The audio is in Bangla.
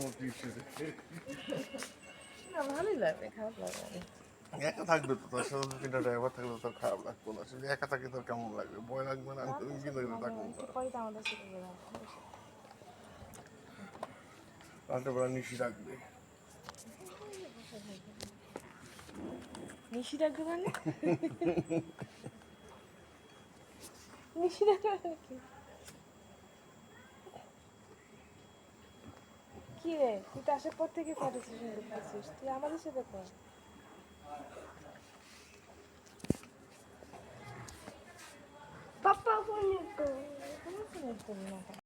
মতো হিসেবে না ভালোই লাগে, খারাপ লাগে না। একা থাকবে তো, তার সাথে তিনটা ড্রাইভার থাকলে তোর খারাপ লাগতো না। শুধু একা থাকলে তোর কেমন লাগবে? ভয় লাগবে না? আমি কিন্তু থাকবো একটু পরে তো আমাদের সাথে বের হবো। রাতে বেলা নিশি রাখবে। নিশি ডাকবে মানে? নিশি ডাকবে মানে কি? কি রে, তুই তো আসার পর থেকে ফটো সেশন দেখতেছিস, তুই আমাদের সাথে কর। পাপা ফোন তো তোমার ফোনে করবি না কেন?